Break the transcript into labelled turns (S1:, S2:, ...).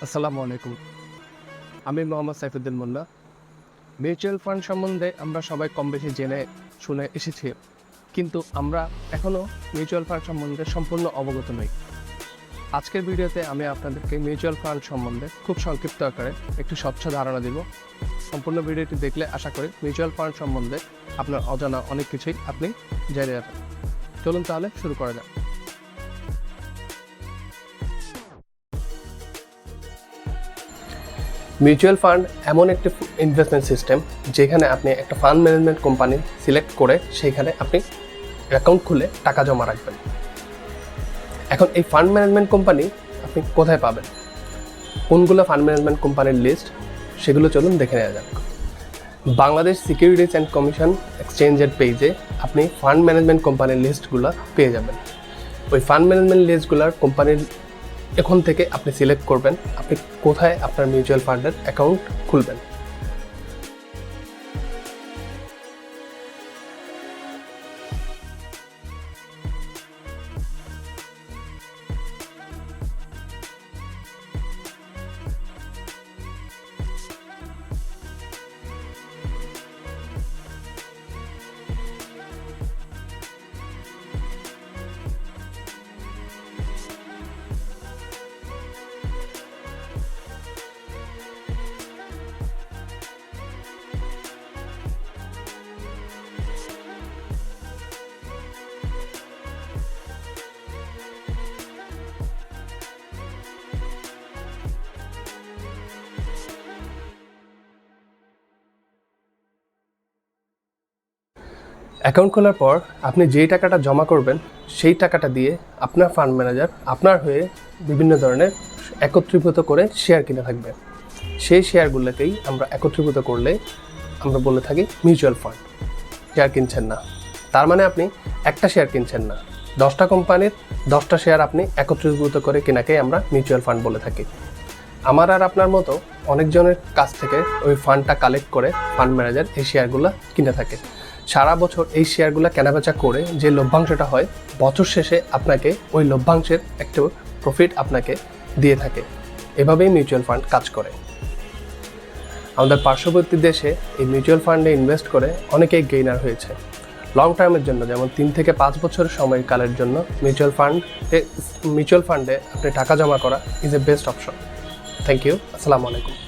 S1: আসসালামু আলাইকুম। আমি মোহাম্মদ সাইফুদ্দিন মোল্লা। মিউচুয়াল ফান্ড সম্বন্ধে আমরা সবাই কম বেশি জেনে শুনে এসেছি, কিন্তু আমরা এখনও মিউচুয়াল ফান্ড সম্বন্ধে সম্পূর্ণ অবগত নই। আজকের ভিডিওতে আমি আপনাদেরকে মিউচুয়াল ফান্ড সম্বন্ধে খুব সংক্ষিপ্ত আকারে একটি স্বচ্ছ ধারণা দেব। সম্পূর্ণ ভিডিওটি দেখলে আশা করি মিউচুয়াল ফান্ড সম্বন্ধে আপনার অজানা অনেক কিছুই আপনি জেনে যাবেন। চলুন তাহলে শুরু করা যাক। মিউচুয়াল ফান্ড এমন একটি ইনভেস্টমেন্ট সিস্টেম যেখানে আপনি একটা ফান্ড ম্যানেজমেন্ট কোম্পানি সিলেক্ট করে সেইখানে আপনি অ্যাকাউন্ট খুলে টাকা জমা রাখবেন। এখন এই ফান্ড ম্যানেজমেন্ট কোম্পানি আপনি কোথায় পাবেন, কোনগুলো ফান্ড ম্যানেজমেন্ট কোম্পানির লিস্ট সেগুলো চলুন দেখে নেওয়া যাক। বাংলাদেশ সিকিউরিটিজ অ্যান্ড কমিশন এক্সচেঞ্জের পেজে আপনি ফান্ড ম্যানেজমেন্ট কোম্পানির লিস্টগুলো পেয়ে যাবেন। ওই ফান্ড ম্যানেজমেন্ট লিস্টগুলোর কোম্পানির এখন থেকে আপনি সিলেক্ট করবেন আপনি কোথায় আপনার মিউচুয়াল ফান্ডের অ্যাকাউন্ট খুলবেন। অ্যাকাউন্ট খোলার পর আপনি যেই টাকাটা জমা করবেন সেই টাকাটা দিয়ে আপনার ফান্ড ম্যানেজার আপনার হয়ে বিভিন্ন ধরনের একত্রীভূত করে শেয়ার কিনে থাকবে। সেই শেয়ারগুলোকেই আমরা একত্রীভূত করলে আমরা বলে থাকি মিউচুয়াল ফান্ড। শেয়ার কিনছেন না, তার মানে আপনি একটা শেয়ার কিনছেন না, 10টা কোম্পানির 10টা শেয়ার আপনি একত্রীভূত করে কেনাকেই আমরা মিউচুয়াল ফান্ড বলে থাকি। আমার আর আপনার মতো অনেকজনের কাছ থেকে ওই ফান্ডটা কালেক্ট করে ফান্ড ম্যানেজার এই শেয়ারগুলো কিনে থাকে। সারা বছর এই শেয়ারগুলো কেনাবেচা করে যে লভ্যাংশটা হয় বছর শেষে আপনাকে ওই লভ্যাংশের একটা প্রফিট আপনাকে দিয়ে থাকে। এভাবেই মিউচুয়াল ফান্ড কাজ করে। আমাদের পার্শ্ববর্তী দেশে এই মিউচুয়াল ফান্ডে ইনভেস্ট করে অনেকেই গেইনার হয়েছে। লং টার্মের জন্য যেমন 3 থেকে 5 বছর সময়কালের জন্য মিউচুয়াল ফান্ডে আপনি টাকা জমা করা is a best option. Thank you. আসসালামু আলাইকুম।